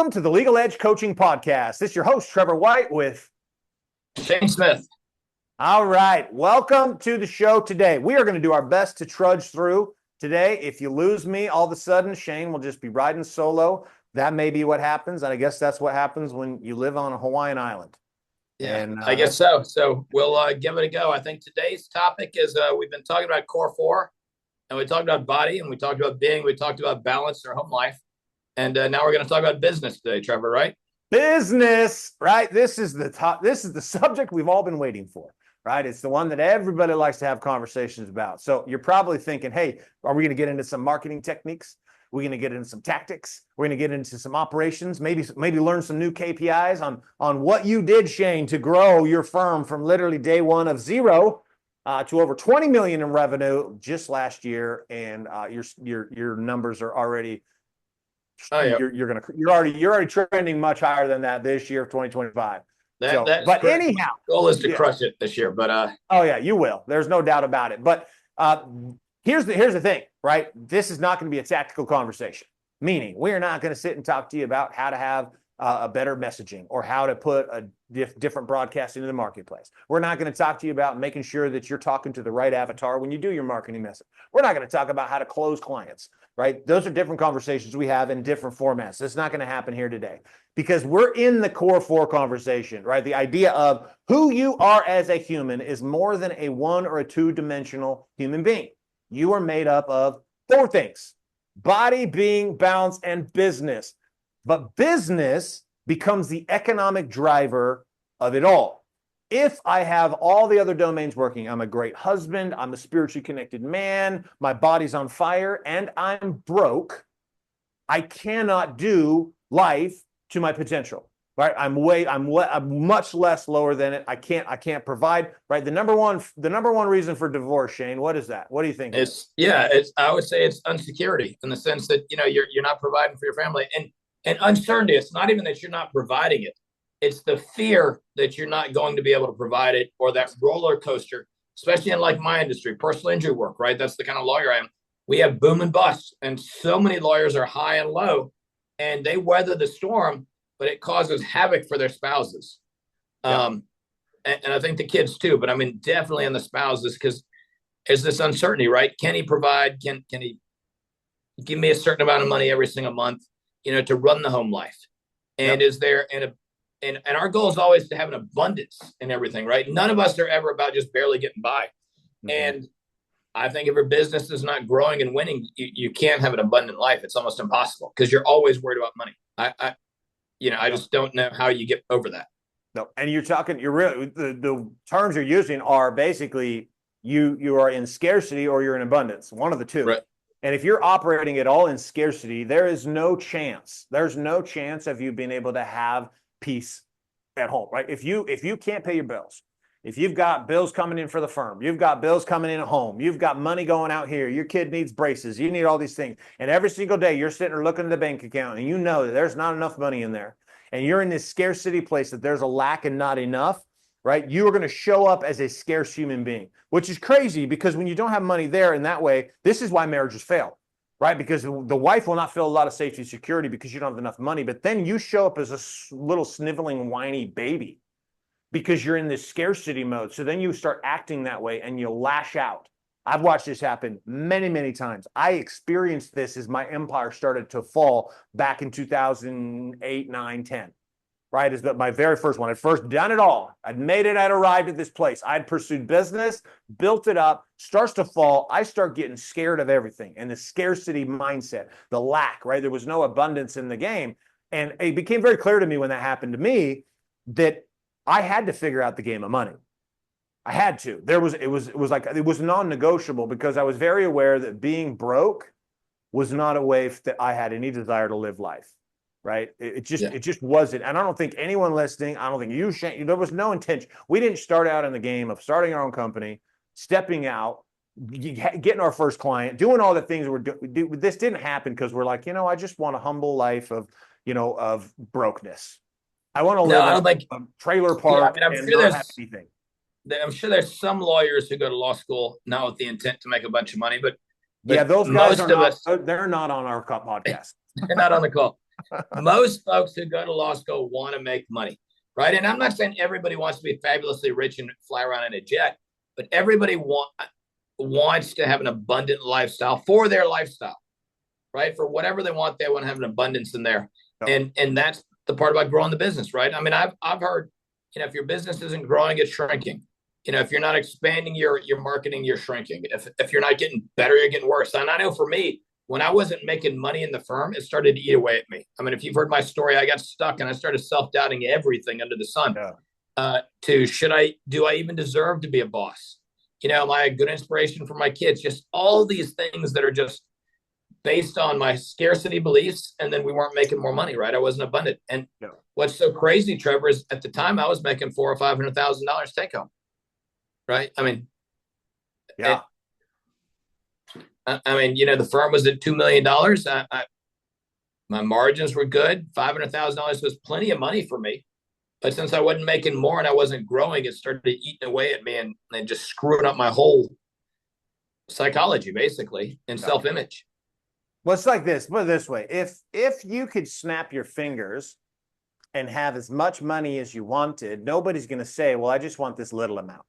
Welcome to the Legal Edge Coaching Podcast. This is your host, Trevor White, with Shane Smith. All right. Welcome to the show today. We are going to do our best to trudge through today. If you lose me, all of a sudden, Shane will just be riding solo. That may be what happens. And I guess that's what happens when you live on a Hawaiian island. Yeah, and I guess so. So we'll give it a go. I think today's topic is we've been talking about core four, and we talked about body, and we talked about being, we talked about balance or home life. And now we're going to talk about business today, Trevor, right? Business, right? This is the subject we've all been waiting for, right? It's the one that everybody likes to have conversations about. So you're probably thinking, hey, are we going to get into some marketing techniques? We're going to get into some tactics. We're going to get into some operations, maybe learn some new KPIs on what you did, Shane, to grow your firm from literally day one of zero to over 20 million in revenue just last year. And your numbers are already, you're already trending much higher than that this year of 2025. But anyhow, goal is to crush it this year. But oh yeah, you will. There's no doubt about it. But here's the thing, right? This is not going to be a tactical conversation. Meaning, we're not going to sit and talk to you about how to have a better messaging or how to put a different broadcast into the marketplace. We're not going to talk to you about making sure that you're talking to the right avatar when you do your marketing message. We're not going to talk about how to close clients, right? Those are different conversations we have in different formats. That's not going to happen here today because we're in the core four conversation, right? The idea of who you are as a human is more than a one or a two-dimensional human being. You are made up of four things: body, being, balance, and business. But business becomes the economic driver of it all. If I have all the other domains working, I'm a great husband, I'm a spiritually connected man, my body's on fire, and I'm broke, I cannot do life to my potential. Right? I'm much less lower than it. I can't provide. Right? The number one reason for divorce, Shane. What is that? What do you think? I would say it's insecurity in the sense that you're not providing for your family and uncertainty. It's not even that you're not providing it. It's the fear that you're not going to be able to provide it, or that roller coaster, especially in like my industry, personal injury work, right? That's the kind of lawyer I am. We have boom and bust, and so many lawyers are high and low, and they weather the storm, but it causes havoc for their spouses. Yeah. And I think the kids too, but I mean, definitely in the spouses, because there's this uncertainty, right? Can he provide? Can he give me a certain amount of money every single month, to run the home life? And is there, and our goal is always to have an abundance in everything, right? None of us are ever about just barely getting by. Mm-hmm. And I think if your business is not growing and winning, you can't have an abundant life. It's almost impossible because you're always worried about money. I just don't know how you get over that. No, and you're really, the terms you're using are basically you are in scarcity or you're in abundance, one of the two. Right. And if you're operating at all in scarcity, there is no chance. There's no chance of you being able to have peace at home, right? If you can't pay your bills, if you've got bills coming in for the firm, you've got bills coming in at home, you've got money going out here, your kid needs braces, you need all these things. And every single day you're sitting there looking at the bank account and you know that there's not enough money in there. And you're in this scarcity place that there's a lack and not enough, right? You are going to show up as a scarce human being, which is crazy because when you don't have money there in that way, this is why marriages fail, right? Because the wife will not feel a lot of safety and security because you don't have enough money. But then you show up as a little sniveling, whiny baby because you're in this scarcity mode. So then you start acting that way and you lash out. I've watched this happen many, many times. I experienced this as my empire started to fall back in 2008, 9, 10. Right, is that my very first one. I'd first done it all. I'd made it. I'd arrived at this place. I'd pursued business, built it up, starts to fall. I start getting scared of everything. And the scarcity mindset, the lack, right? There was no abundance in the game. And it became very clear to me when that happened to me that I had to figure out the game of money. I had to. It was non-negotiable because I was very aware that being broke was not a way that I had any desire to live life. Right. It just wasn't. And I don't think anyone listening, I don't think you, Shane, there was no intention. We didn't start out in the game of starting our own company, stepping out, getting our first client, doing all the things we're doing. This didn't happen because we're like, I just want a humble life of brokenness. I want to live in a trailer park and not have anything. I'm sure there's some lawyers who go to law school not with the intent to make a bunch of money, but yeah, those guys they're not on our podcast. They're not on the call. Most folks who go to law school want to make money, right? And I'm not saying everybody wants to be fabulously rich and fly around in a jet, but everybody wants to have an abundant lifestyle for their lifestyle, right? For whatever they want to have an abundance in there. Yep. And that's the part about growing the business, right? I mean, I've heard, if your business isn't growing, it's shrinking. If you're not expanding your marketing, you're shrinking. If you're not getting better, you're getting worse. And I know for me, when I wasn't making money in the firm, it started to eat away at me. I mean, if you've heard my story, I got stuck and I started self-doubting everything under the sun. Yeah. Do I even deserve to be a boss? Am I a good inspiration for my kids? Just all these things that are just based on my scarcity beliefs. And then we weren't making more money, right? I wasn't abundant. And what's so crazy, Trevor, is at the time I was making $400,000 or $500,000 take home. Right. I mean, yeah. The firm was at $2 million. My margins were good. $500,000 was plenty of money for me. But since I wasn't making more and I wasn't growing, it started eating away at me and just screwing up my whole psychology, basically, and self-image. Well, it's like this. Put it this way: if you could snap your fingers and have as much money as you wanted, nobody's going to say, "Well, I just want this little amount."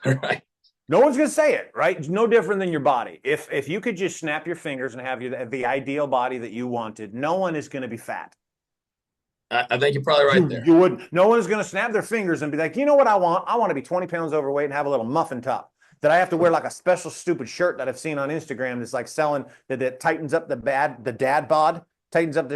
Right. No one's going to say it, right? It's no different than your body. If you could just snap your fingers and have the ideal body that you wanted, no one is going to be fat. I think you're probably right there. You wouldn't. No one is going to snap their fingers and be like, you know what I want? I want to be 20 pounds overweight and have a little muffin top that I have to wear like a special stupid shirt that I've seen on Instagram that's like selling that tightens up the dad bod, tightens up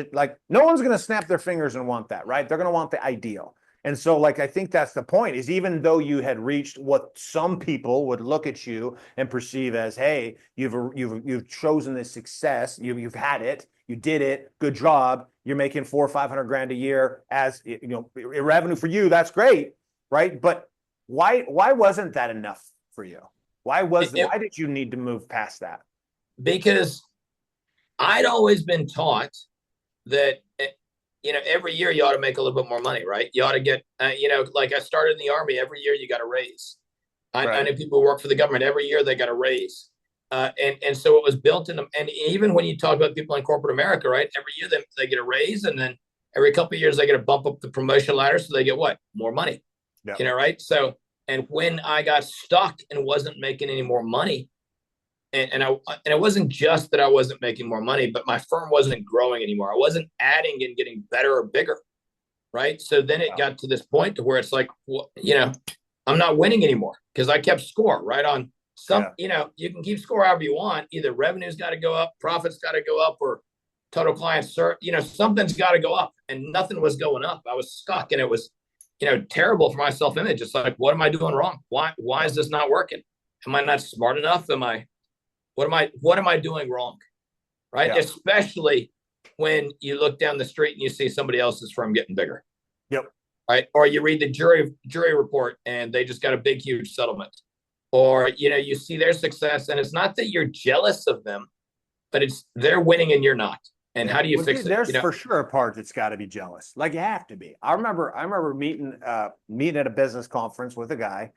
no one's going to snap their fingers and want that, right? They're going to want the ideal. And so, I think that's the point, is even though you had reached what some people would look at you and perceive as, hey, you've chosen this success, you've had it, you did it, good job, you're making 400 or 500 grand a year as revenue for you, that's great, right? But why wasn't that enough for you? Why did you need to move past that? Because I'd always been taught that every year you ought to make a little bit more money, right? You ought to get, like I started in the Army, every year you got a raise. I know people who work for the government, every year they got a raise. And so it was built in them. And even when you talk about people in corporate America, right? Every year they get a raise, and then every couple of years they get a bump up the promotion ladder. So they get what? More money, right? So, and when I got stuck and wasn't making any more money, and it wasn't just that I wasn't making more money, but my firm wasn't growing anymore. I wasn't adding and getting better or bigger, right? So then it got to this point to where it's like, I'm not winning anymore because I kept score, right? On some, you can keep score however you want. Either revenue's got to go up, profits got to go up, or total clients, something's got to go up, and nothing was going up. I was stuck, and it was, terrible for my self-image. It's like, what am I doing wrong? Why is this not working? Am I not smart enough? What am I doing wrong? Right. Yeah. Especially when you look down the street and you see somebody else's firm getting bigger. Yep. Right. Or you read the jury report and they just got a big, huge settlement. Or, you see their success, and it's not that you're jealous of them, but it's they're winning and you're not. And how do you fix it? There's for sure a part that's got to be jealous. Like, you have to be. I remember meeting at a business conference with a guy,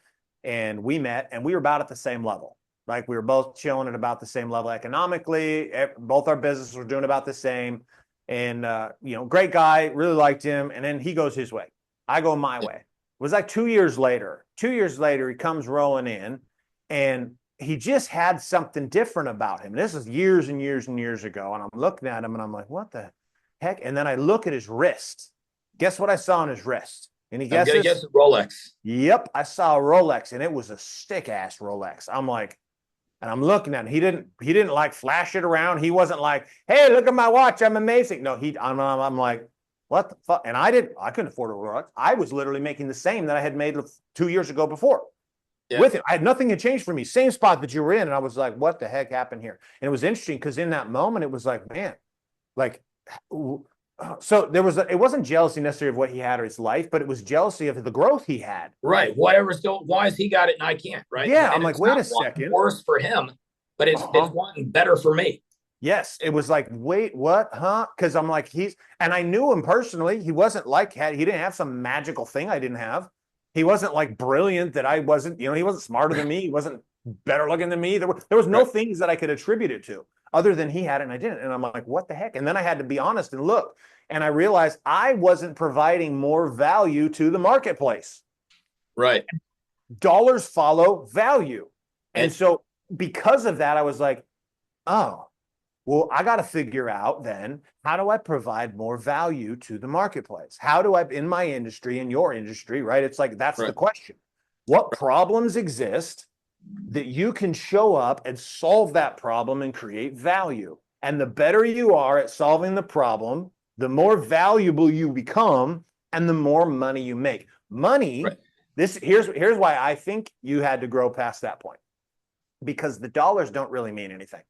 and we met, and we were about at the same level. Like, we were both chilling at about the same level economically. Both our businesses were doing about the same. And, great guy, really liked him. And then he goes his way. I go my way. It was like 2 years later. 2 years later, he comes rolling in, and he just had something different about him. This is years and years and years ago. And I'm looking at him, and I'm like, what the heck? And then I look at his wrist. Guess what I saw on his wrist? And he guesses. Guess a Rolex. Yep, I saw a Rolex, and it was a stick-ass Rolex. I'm like, and I'm looking at him. He didn't like flash it around. He wasn't like, hey, look at my watch, I'm amazing. No, I'm like, what the fuck? And I couldn't afford a Rolex. I was literally making the same that I had made 2 years ago before. Yeah. With it. I had nothing had changed for me. Same spot that you were in. And I was like, what the heck happened here? And it was interesting because in that moment, it was like, man, like, so it wasn't jealousy necessarily of what he had or his life, but it was jealousy of the growth he had. Right. Whatever's going, why has he got it and I can't? Right. Yeah. And I'm like, wait a second. Worse for him, but it's wanting better for me. Yes. It was like, wait, what? Huh? Because I'm like, and I knew him personally. He wasn't like, he didn't have some magical thing I didn't have. He wasn't like brilliant that I wasn't, he wasn't smarter than me. He wasn't better looking than me. There was no things that I could attribute it to other than he had it and I didn't. And I'm like, what the heck? And then I had to be honest and look. And I realized I wasn't providing more value to the marketplace. Right. Dollars follow value. And And so because of that, I was like, oh, well, I got to figure out then, how do I provide more value to the marketplace? How do I, in my industry, in your industry, right? It's like, that's the right. question. What problems exist that you can show up and solve that problem and create value? And the better you are at solving the problem, the more valuable you become and the more money you make. Money, Right. here's why I think you had to grow past that point. Because the dollars don't really mean anything.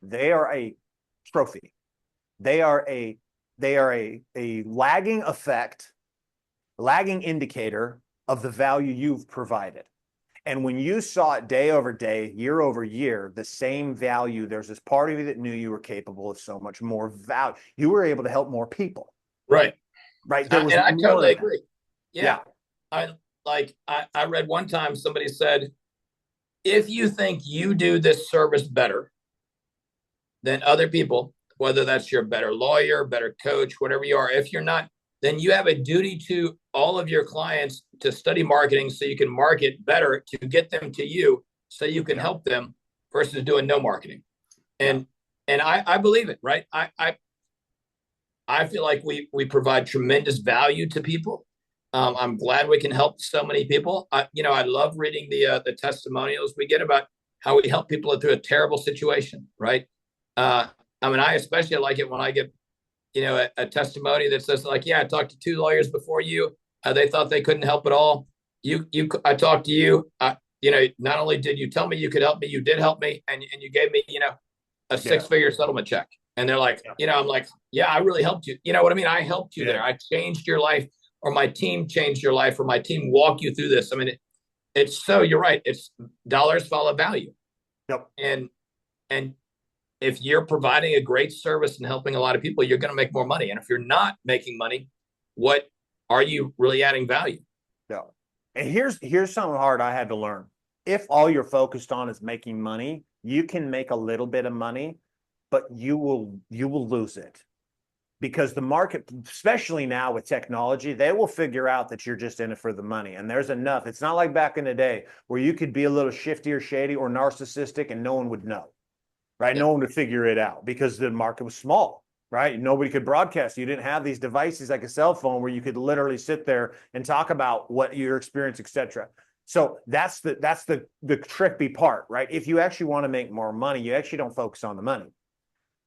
They are a trophy. They are a lagging effect, lagging indicator of the value you've provided. And when you saw it day over day, year over year, the same value, there's this part of you that knew you were capable of so much more value. You were able to help more people. Right. Right. There was And I more totally of that. agree. Yeah. Yeah. I read one time somebody said, if you think you do this service better than other people, whether that's your better lawyer, better coach, whatever you are, if you're not, then you have a duty to all of your clients to study marketing so you can market better to get them to you so you can help them versus doing no marketing. And I believe it, right? I feel like we provide tremendous value to people. I'm glad we can help so many people. I love reading the testimonials we get about how we help people through a terrible situation, right? I especially like it when I get, a testimony that says like, yeah, I talked to 2 lawyers before you. They thought they couldn't help at all. I talked to you. Not only did you tell me you could help me, you did help me, and you gave me, a 6-figure settlement check. And they're like, I'm like, yeah, I really helped you. You know what I mean? I helped you there. I changed your life, or my team changed your life, or my team walked you through this. I mean, it's so, you're right. It's dollars follow value. Yep. And if you're providing a great service and helping a lot of people, you're going to make more money. And if you're not making money, what are you really adding value? No. And here's something hard I had to learn. If all you're focused on is making money, you can make a little bit of money, but you will lose it. Because the market, especially now with technology, they will figure out that you're just in it for the money. And there's enough. It's not like back in the day where you could be a little shifty or shady or narcissistic and no one would know, right? No one would figure it out because the market was small, right? Nobody could broadcast. You didn't have these devices like a cell phone where you could literally sit there and talk about what your experience, etc. So that's the tricky part, right? If you actually want to make more money, you actually don't focus on the money.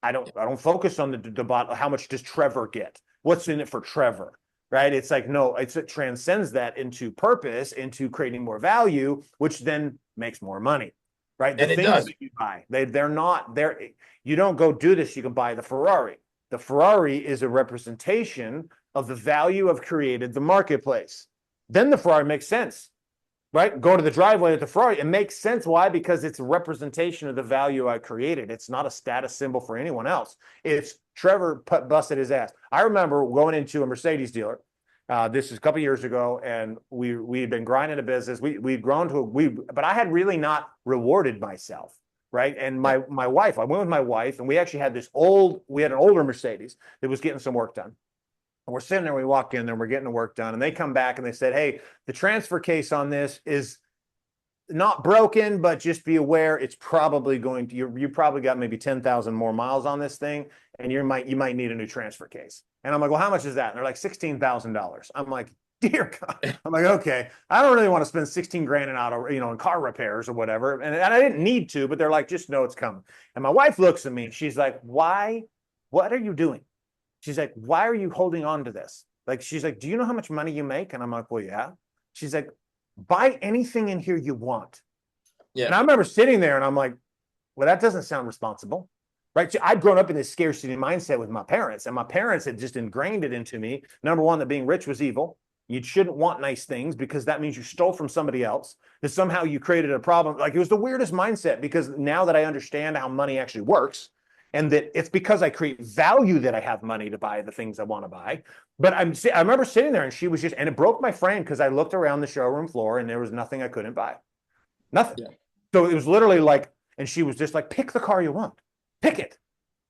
I don't focus on the debate. How much does Trevor get? What's in it for Trevor? Right? It's like, no, it transcends that into purpose, into creating more value, which then makes more money. Right? The things that you buy, they're not there. You don't go do this. You can buy the Ferrari. The Ferrari is a representation of the value I've created the marketplace. Then the Ferrari makes sense. Right? Go to the driveway at the Ferrari. It makes sense. Why? Because it's a representation of the value I created. It's not a status symbol for anyone else. It's Trevor busted his ass. I remember going into a Mercedes dealer. This is a couple years ago, and we had been grinding a business. We'd grown to but I had really not rewarded myself. Right. And my wife, I went with my wife, and we actually had an older Mercedes that was getting some work done. And we're sitting there, we walk in there, we're getting the work done, and they come back and they said, hey, the transfer case on this is not broken, but just be aware it's probably going to, you probably got maybe 10,000 more miles on this thing, and you might need a new transfer case. And I'm like, well, how much is that? And they're like, $16,000. I'm like, dear God. I'm like, okay, I don't really want to spend 16 grand in auto, in car repairs or whatever. And I didn't need to, but they're like, just know it's coming. And my wife looks at me and she's like, why? What are you doing? She's like, why are you holding on to this? Like, she's like, do you know how much money you make? And I'm like, well, yeah. She's like, buy anything in here you want. Yeah. And I remember sitting there and I'm like, well, that doesn't sound responsible. Right. So I'd grown up in this scarcity mindset with my parents, and my parents had just ingrained it into me. Number one, that being rich was evil. You shouldn't want nice things because that means you stole from somebody else, that somehow you created a problem. Like, it was the weirdest mindset, because now that I understand how money actually works, and that it's because I create value that I have money to buy the things I want to buy. But I remember sitting there and she was and it broke my frame, because I looked around the showroom floor and there was nothing I couldn't buy. Nothing. Yeah. So it was literally like, and she was just like, pick the car you want. Pick it.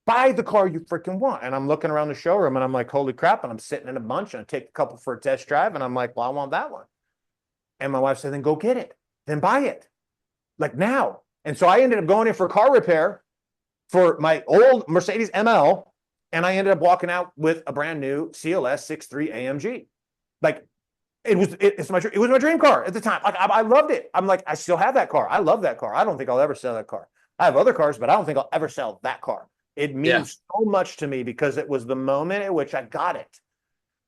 buy the car you freaking want. And I'm looking around the showroom and I'm like, holy crap. And I'm sitting in a bunch and I take a couple for a test drive. And I'm like, well, I want that one. And my wife said, then go get it. Then buy it. Like now. And so I ended up going in for car repair for my old Mercedes ML. And I ended up walking out with a brand new CLS 63 AMG. Like it was my dream car at the time. Like I loved it. I'm like, I still have that car. I love that car. I don't think I'll ever sell that car. I have other cars, but I don't think I'll ever sell that car. It Yeah. means so much to me because it was the moment at which I got it.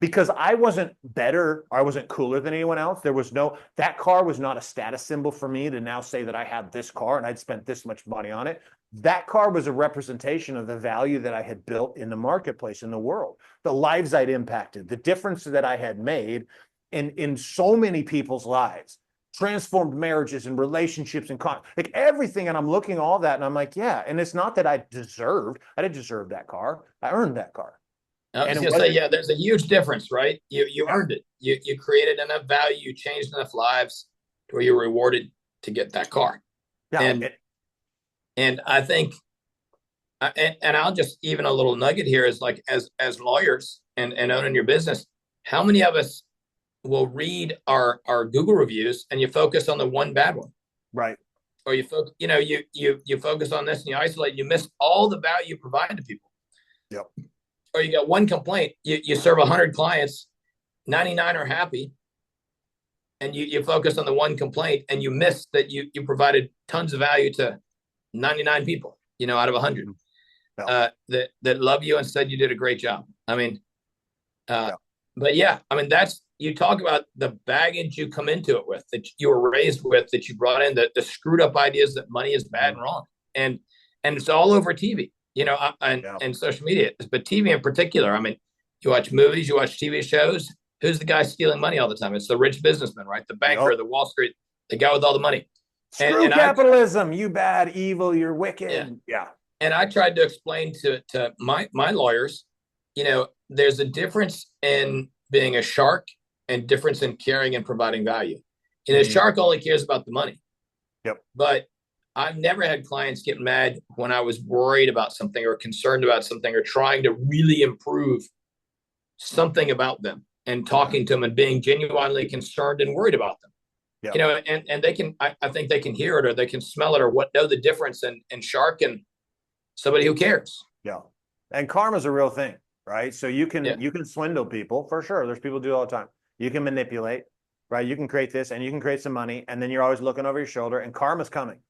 Because I wasn't better, I wasn't cooler than anyone else. That car was not a status symbol for me to now say that I had this car and I'd spent this much money on it. That car was a representation of the value that I had built in the marketplace, in the world, the lives I'd impacted, the difference that I had made in so many people's lives, transformed marriages and relationships and like everything. And I'm looking at all that and I'm like, yeah. And it's not that I didn't deserve that car. I earned that car. I was And it gonna say, wasn't, yeah, there's a huge difference, right? You yeah, earned it. You created enough value, you changed enough lives to where you're rewarded to get that car. yeah. And and I think and I'll just, even a little nugget here is like, as lawyers and owning your business, how many of us will read our Google reviews and you focus on the one bad one? Right. Or you focus on this and you isolate, you miss all the value you provide to people. Yep. Or you got one complaint, you serve 100 clients, 99 are happy, and you focus on the one complaint and you miss that you provided tons of value to 99 people, out of 100, that love you and said you did a great job. I mean, Yeah. but yeah, I mean, you talk about the baggage you come into it with, that you were raised with, that you brought in, the screwed up ideas that money is bad and wrong. And it's all over TV, and social media, but TV in particular. I mean, you watch movies, you watch TV shows. Who's the guy stealing money all the time? It's the rich businessman, right? The banker, Yep. the Wall Street, the guy with all the money. Screw capitalism, you bad, evil, you're wicked. Yeah. Yeah. And I tried to explain to my lawyers, there's a difference in being a shark and difference in caring and providing value. A shark only cares about the money. Yep. But I've never had clients get mad when I was worried about something or concerned about something or trying to really improve something about them and talking to them and being genuinely concerned and worried about them. Yep. And they can, I think they can hear it or they can smell it or know the difference in shark and somebody who cares. Yeah. And karma's a real thing, right? So you can swindle people for sure. There's people do it all the time. You can manipulate, right? You can create this and you can create some money, and then you're always looking over your shoulder and karma's coming.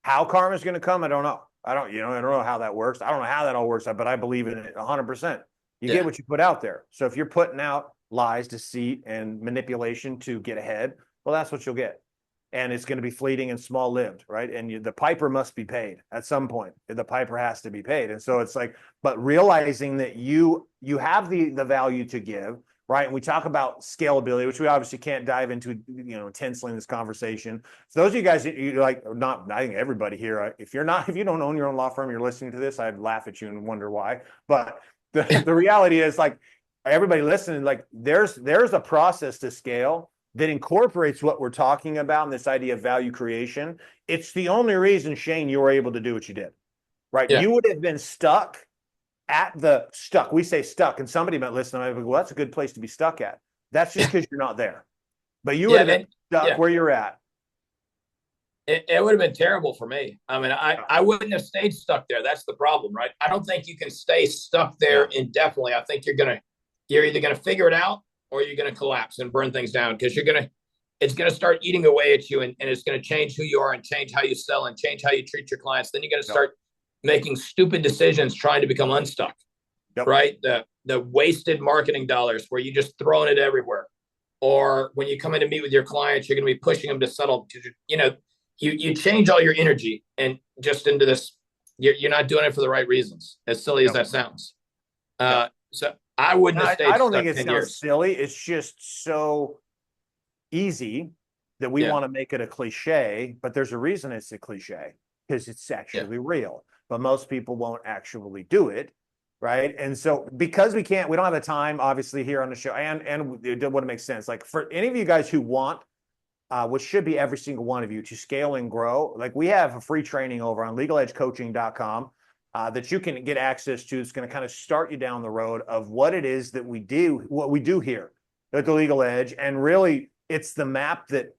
How karma's going to come, I don't know. I don't know how that works. I don't know how that all works, but I believe in it 100%. You get what you put out there. So if you're putting out lies, deceit, and manipulation to get ahead, well, that's what you'll get. And it's going to be fleeting and small-lived, right? And the piper must be paid at some point. The piper has to be paid. And so it's like, but realizing that you have the value to give, right? And we talk about scalability, which we obviously can't dive into, intensely in this conversation. So those of you guys, you're like, not, I think everybody here, if you don't own your own law firm, you're listening to this, I'd laugh at you and wonder why. But the reality is, like, everybody listening, like, there's a process to scale that incorporates what we're talking about in this idea of value creation. It's the only reason, Shane, you were able to do what you did, right? Yeah. You would have been stuck. We say stuck, and somebody might listen. I'm like, well, that's a good place to be stuck at. That's just because you're not there. But you would have been stuck where you're at. It would have been terrible for me. I mean, I wouldn't have stayed stuck there. That's the problem, right? I don't think you can stay stuck there indefinitely. I think you're either gonna figure it out or you're gonna collapse and burn things down, because it's gonna start eating away at you, and it's gonna change who you are and change how you sell and change how you treat your clients. Then you're gonna start making stupid decisions trying to become unstuck, right? The wasted marketing dollars where you just throwing it everywhere. Or when you come in to meet with your clients, you're going to be pushing them to settle, because you change all your energy and just into this, you're not doing it for the right reasons, as silly as that sounds. So I wouldn't have stayed I don't stuck think it 10 sounds years. silly. It's just so easy that we want to make it a cliche, but there's a reason it's a cliche, because it's actually real. But most people won't actually do it, right? And so because we don't have the time, obviously, here on the show, and it wouldn't make sense. Like, for any of you guys who want, which should be every single one of you, to scale and grow, like, we have a free training over on legaledgecoaching.com. that you can get access to. It's going to kind of start you down the road of what it is that we do, what we do here at the Legal Edge. And really, it's the map that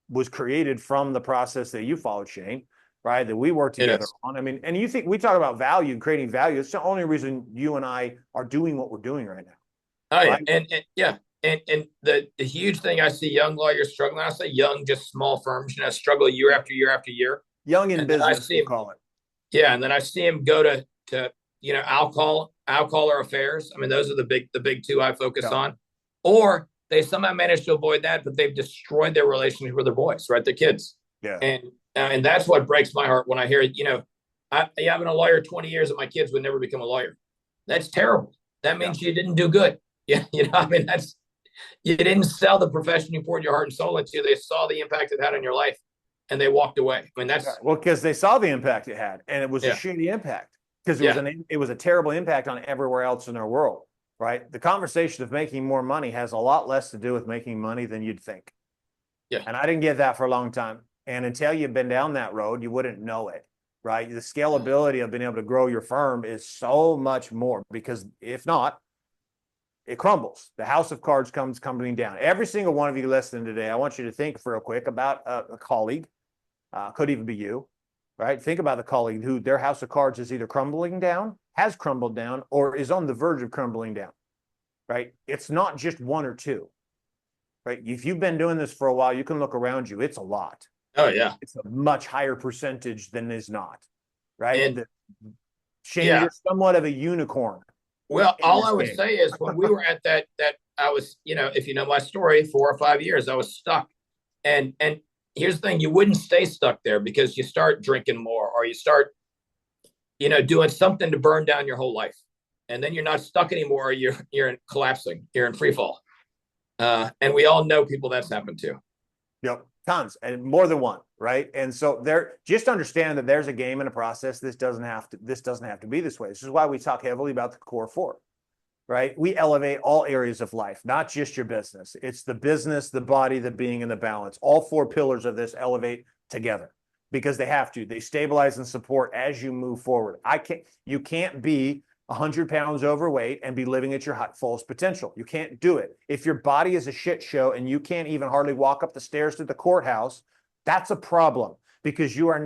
was created from the process that you followed, Shane, right? That we work together on. I mean, and you think we talk about value, creating value. It's the only reason you and I are doing what we're doing right now. Oh, right? yeah. And yeah. And the huge thing I see young lawyers struggling, I say young, just small firms, struggle year after year after year. Young in business, we'll call it. Yeah. And then I see them go to alcohol or affairs. I mean, those are the big two I focus on. Or they somehow manage to avoid that, but they've destroyed their relationship with their boys, right? Their kids. Yeah. And that's what breaks my heart when I hear, I've been a lawyer 20 years and my kids would never become a lawyer. That's terrible. That means you didn't do good. Yeah. I mean, you didn't sell the profession you poured your heart and soul into. They saw the impact it had on your life and they walked away. I mean, that's because they saw the impact it had, and it was a shitty impact because it was a terrible impact on everywhere else in their world, right? The conversation of making more money has a lot less to do with making money than you'd think. Yeah. And I didn't get that for a long time. And until you've been down that road, you wouldn't know it, right? The scalability of being able to grow your firm is so much more, because if not, it crumbles. The house of cards comes tumbling down. Every single one of you listening today, I want you to think for real quick about a colleague, could even be you, right? Think about the colleague who their house of cards is either crumbling down, has crumbled down, or is on the verge of crumbling down, right? It's not just one or two, right? If you've been doing this for a while, you can look around you. It's a lot. Oh, yeah. It's a much higher percentage than is not, right? And, Shane, you're somewhat of a unicorn. Well, all I would say is when we were at that I was, if you know my story, 4 or 5 years, I was stuck. And here's the thing, you wouldn't stay stuck there because you start drinking more, or you start, doing something to burn down your whole life. And then you're not stuck anymore. You're collapsing. You're in free fall. And we all know people that's happened to. Yep. Tons, and more than one, right? And so just understand that there's a game and a process. This doesn't have to be this way. This is why we talk heavily about the core four, right? We elevate all areas of life, not just your business. It's the business, the body, the being, and the balance. All 4 pillars of this elevate together because they have to. They stabilize and support as you move forward. You can't be 100 pounds overweight and be living at your fullest potential. You can't do it. If your body is a shit show and you can't even hardly walk up the stairs to the courthouse, that's a problem, because your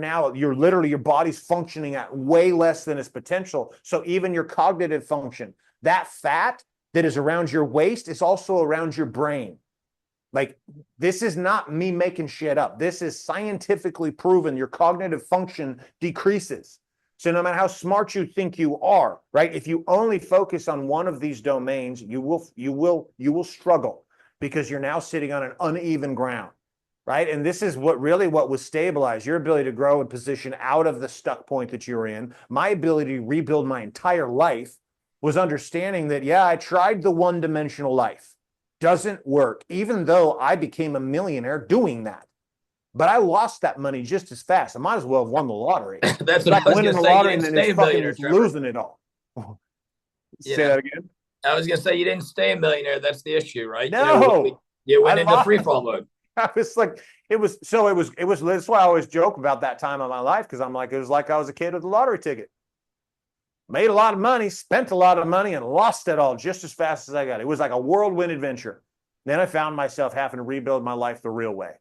body's functioning at way less than its potential. So even your cognitive function, that fat that is around your waist is also around your brain. Like, this is not me making shit up. This is scientifically proven. Your cognitive function decreases. So no matter how smart you think you are, right? If you only focus on one of these domains, you will struggle, because you're now sitting on an uneven ground, right? And this is what was stabilized, your ability to grow and position out of the stuck point that you're in. My ability to rebuild my entire life was understanding that, I tried the one-dimensional life. Doesn't work, even though I became a millionaire doing that. But I lost that money just as fast. I might as well have won the lottery. That's what I was going to say. Lottery and then it's fucking losing it all. Say that again. I was going to say, you didn't stay a millionaire. That's the issue, right? No, you went into free fall mode. I was like, it was. That's why I always joke about that time of my life, because I'm like, it was like I was a kid with a lottery ticket. Made a lot of money, spent a lot of money, and lost it all just as fast as I got it. It was like a whirlwind adventure. Then I found myself having to rebuild my life the real way.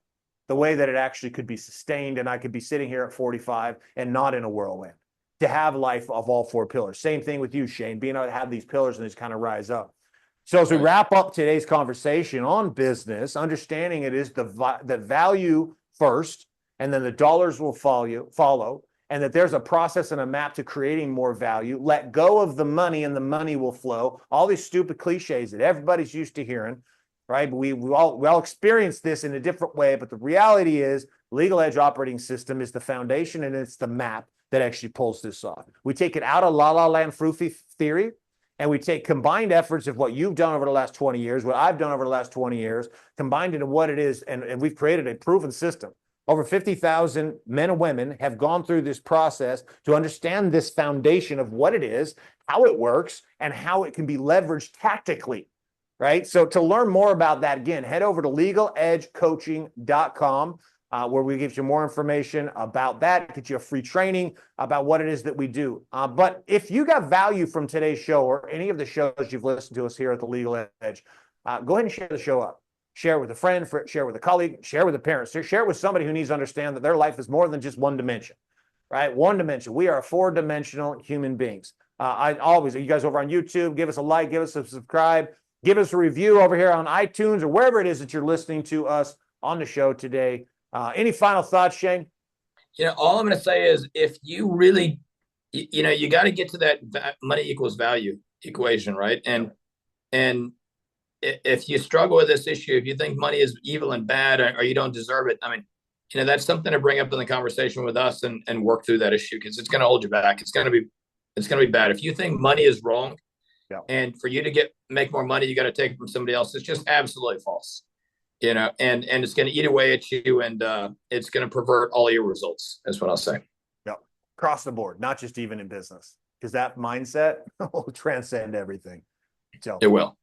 The way that it actually could be sustained, and I could be sitting here at 45 and not in a whirlwind, to have life of all 4 pillars. Same thing with you, Shane, being able to have these pillars and just kind of rise up. So as we wrap up today's conversation on business, understanding it is the value first, and then the dollars will follow, and that there's a process and a map to creating more value. Let go of the money and the money will flow. All these stupid cliches that everybody's used to hearing, right? But we all experience this in a different way. But the reality is, Legal Edge operating system is the foundation, and it's the map that actually pulls this off. We take it out of la land froofy theory, and we take combined efforts of what you've done over the last 20 years, what I've done over the last 20 years, combined into what it is, and we've created a proven system. Over 50,000 men and women have gone through this process to understand this foundation of what it is, how it works, and how it can be leveraged tactically. Right? So to learn more about that, again, head over to legaledgecoaching.com. where we give you more information about that, get you a free training about what it is that we do. But if you got value from today's show or any of the shows you've listened to us here at the Legal Edge, go ahead and share the show up. Share it with a friend, share it with a colleague, share it with a parent, share it with somebody who needs to understand that their life is more than just one dimension, right? One dimension. We are four-dimensional human beings. You guys over on YouTube, give us a like, give us a subscribe, give us a review over here on iTunes or wherever it is that you're listening to us on the show today. Any final thoughts, Shane? All I'm going to say is if you really, you got to get to that money equals value equation, right? And if you struggle with this issue, if you think money is evil and bad, or you don't deserve it, I mean, that's something to bring up in the conversation with us and work through that issue, because it's going to hold you back. It's going to be bad. If you think money is wrong, and for you to make more money, you got to take it from somebody else, it's just absolutely false. And it's going to eat away at you, and it's going to pervert all your results. That's what I'll say. Yep. Across the board, not just even in business, because that mindset will transcend everything. So it will.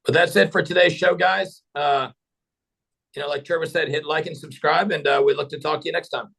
But that's it for today's show, guys. Like Trevor said, hit like and subscribe, and we look to talk to you next time.